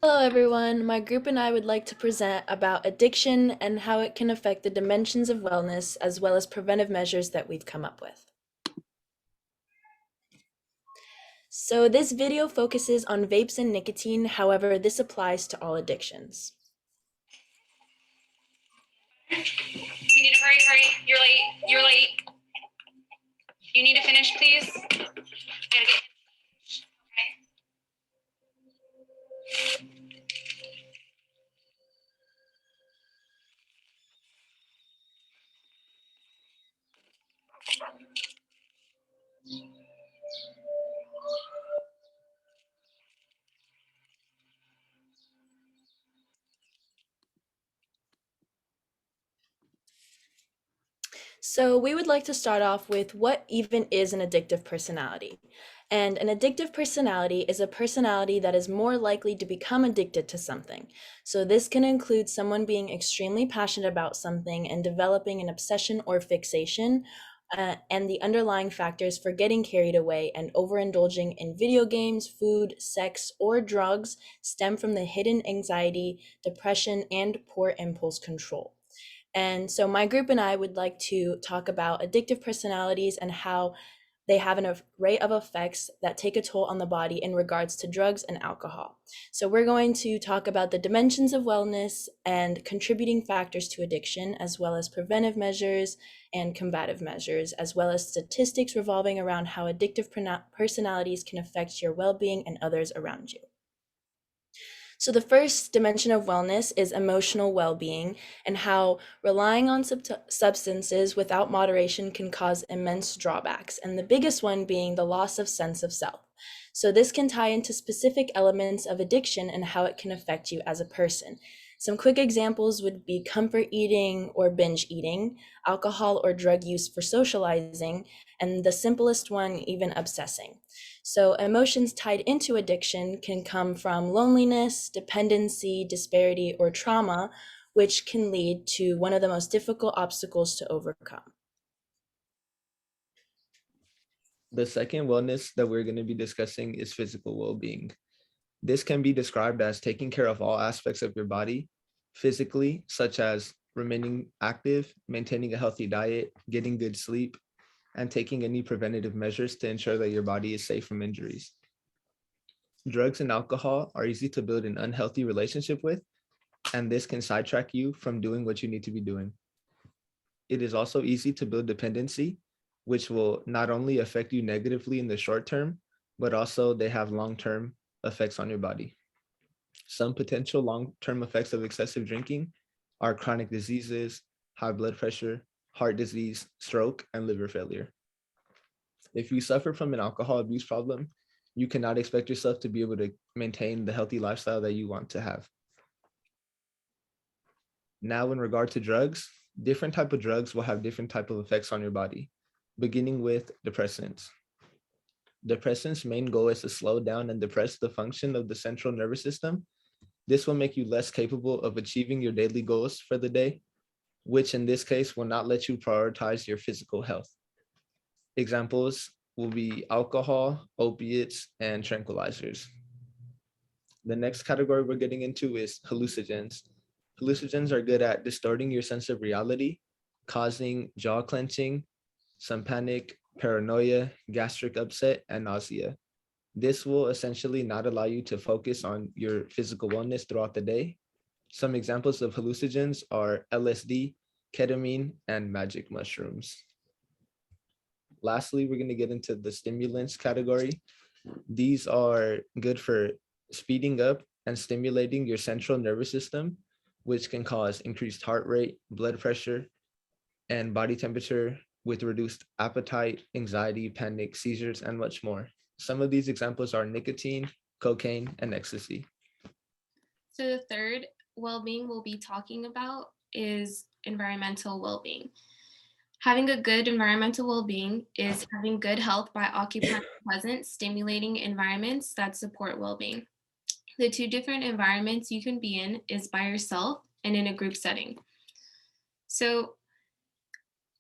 Hello, everyone. My group and I would like to present about addiction and how it can affect the dimensions of wellness, as well as preventive measures that we've come up with. So this video focuses on vapes and nicotine. However, this applies to all addictions. You need to hurry, hurry. You're late. You're late. You need to finish, please. I gotta get. So we would like to start off with what even is an addictive personality. And an addictive personality is a personality that is more likely to become addicted to something. So this can include someone being extremely passionate about something and developing an obsession or fixation, and the underlying factors for getting carried away and overindulging in video games, food, sex, or drugs stem from the hidden anxiety, depression, and poor impulse control. And so my group and I would like to talk about addictive personalities and how they have an array of effects that take a toll on the body in regards to drugs and alcohol. So we're going to talk about the dimensions of wellness and contributing factors to addiction, as well as preventive measures and combative measures, as well as statistics revolving around how addictive personalities can affect your well-being and others around you. So, the first dimension of wellness is emotional well being, and how relying on substances without moderation can cause immense drawbacks, and the biggest one being the loss of sense of self. So, this can tie into specific elements of addiction and how it can affect you as a person. Some quick examples would be comfort eating or binge eating, alcohol or drug use for socializing, and the simplest one, even obsessing. So, emotions tied into addiction can come from loneliness, dependency, disparity, or trauma, which can lead to one of the most difficult obstacles to overcome. The second wellness that we're going to be discussing is physical well-being. This can be described as taking care of all aspects of your body physically, such as remaining active, maintaining a healthy diet, getting good sleep, and taking any preventative measures to ensure that your body is safe from injuries. Drugs and alcohol are easy to build an unhealthy relationship with, and this can sidetrack you from doing what you need to be doing. It is also easy to build dependency, which will not only affect you negatively in the short term, but also they have long-term effects on your body. Some potential long-term effects of excessive drinking are chronic diseases, high blood pressure, heart disease, stroke, and liver failure. If you suffer from an alcohol abuse problem, you cannot expect yourself to be able to maintain the healthy lifestyle that you want to have. Now, in regard to drugs, different type of drugs will have different type of effects on your body, beginning with depressants. Depressants' main goal is to slow down and depress the function of the central nervous system. This will make you less capable of achieving your daily goals for the day, which in this case will not let you prioritize your physical health. Examples will be alcohol, opiates, and tranquilizers. The next category we're getting into is hallucinogens. Hallucinogens are good at distorting your sense of reality, causing jaw clenching, some panic, paranoia, gastric upset, and nausea. This will essentially not allow you to focus on your physical wellness throughout the day. Some examples of hallucinogens are LSD, ketamine, and magic mushrooms. Lastly, we're going to get into the stimulants category. These are good for speeding up and stimulating your central nervous system, which can cause increased heart rate, blood pressure, and body temperature with reduced appetite, anxiety, panic, seizures, and much more. Some of these examples are nicotine, cocaine, and ecstasy. So the third well-being we'll be talking about is environmental well-being. Having a good environmental well-being is having good health by occupying pleasant, stimulating environments that support well-being. The two different environments you can be in is by yourself and in a group setting. So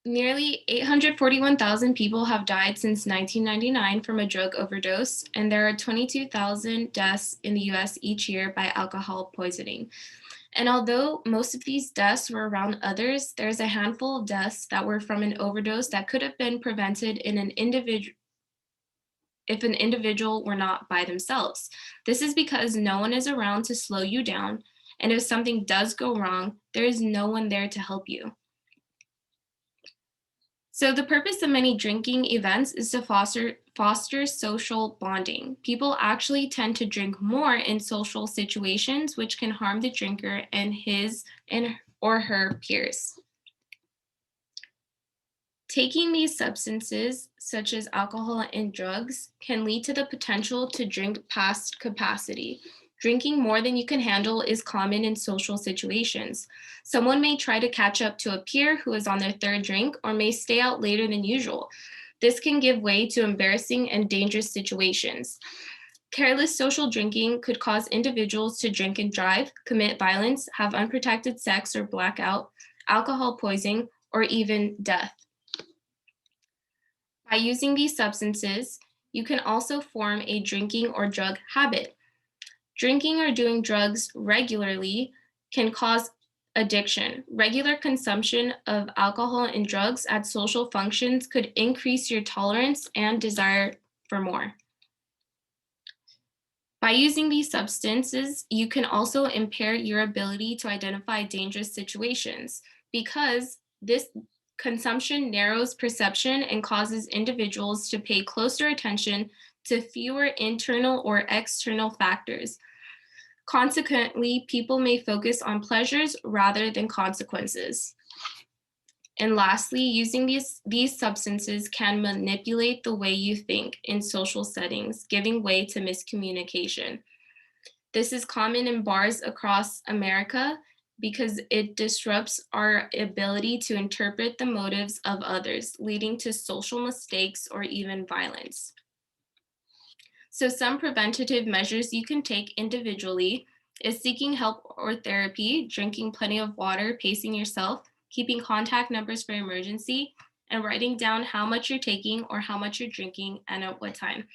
Nearly 841,000 people have died since 1999 from a drug overdose, and there are 22,000 deaths in the US each year by alcohol poisoning. And although most of these deaths were around others, there's a handful of deaths that were from an overdose that could have been prevented in an individual if an individual were not by themselves. This is because no one is around to slow you down, and if something does go wrong, there is no one there to help you. So the purpose of many drinking events is to foster social bonding. People actually tend to drink more in social situations, which can harm the drinker and his and or her peers. Taking these substances, such as alcohol and drugs, can lead to the potential to drink past capacity. Drinking more than you can handle is common in social situations. Someone may try to catch up to a peer who is on their third drink or may stay out later than usual. This can give way to embarrassing and dangerous situations. Careless social drinking could cause individuals to drink and drive, commit violence, have unprotected sex or blackout, alcohol poisoning, or even death. By using these substances, you can also form a drinking or drug habit. Drinking or doing drugs regularly can cause addiction. Regular consumption of alcohol and drugs at social functions could increase your tolerance and desire for more. By using these substances, you can also impair your ability to identify dangerous situations because this consumption narrows perception and causes individuals to pay closer attention to fewer internal or external factors. Consequently, people may focus on pleasures rather than consequences. And lastly, using these substances can manipulate the way you think in social settings, giving way to miscommunication. This is common in bars across America because it disrupts our ability to interpret the motives of others, leading to social mistakes or even violence. So some preventative measures you can take individually is seeking help or therapy, drinking plenty of water, pacing yourself, keeping contact numbers for emergency, and writing down how much you're taking or how much you're drinking and at what time.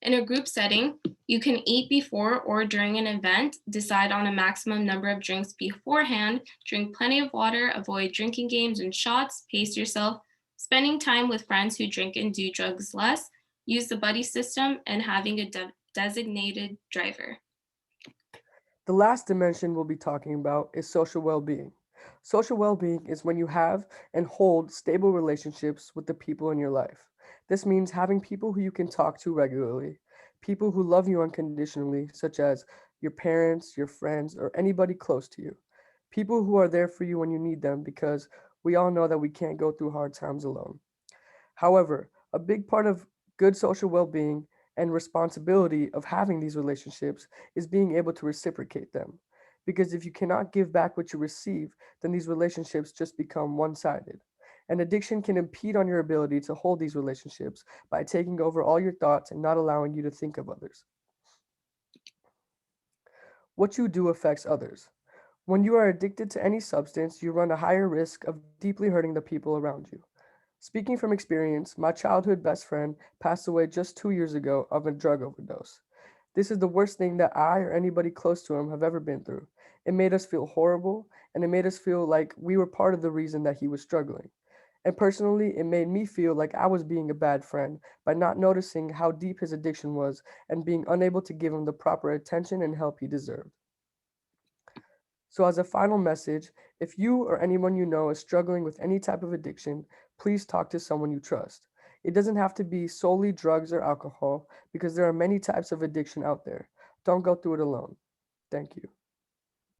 In a group setting, you can eat before or during an event, decide on a maximum number of drinks beforehand, drink plenty of water, avoid drinking games and shots, pace yourself, spending time with friends who drink and do drugs less, use the buddy system, and having a designated driver. The last dimension we'll be talking about is social well being. Social well being is when you have and hold stable relationships with the people in your life. This means having people who you can talk to regularly, people who love you unconditionally, such as your parents, your friends, or anybody close to you. People who are there for you when you need them because we all know that we can't go through hard times alone. However, a big part of good social well being and responsibility of having these relationships is being able to reciprocate them. Because if you cannot give back what you receive, then these relationships just become one sided. And addiction can impede on your ability to hold these relationships by taking over all your thoughts and not allowing you to think of others. What you do affects others. When you are addicted to any substance, you run a higher risk of deeply hurting the people around you. Speaking from experience, my childhood best friend passed away just 2 years ago of a drug overdose. This is the worst thing that I or anybody close to him have ever been through. It made us feel horrible, and it made us feel like we were part of the reason that he was struggling. And personally, it made me feel like I was being a bad friend by not noticing how deep his addiction was and being unable to give him the proper attention and help he deserved. So, as a final message, if you or anyone you know is struggling with any type of addiction, please talk to someone you trust. It doesn't have to be solely drugs or alcohol because there are many types of addiction out there. Don't go through it alone. Thank you.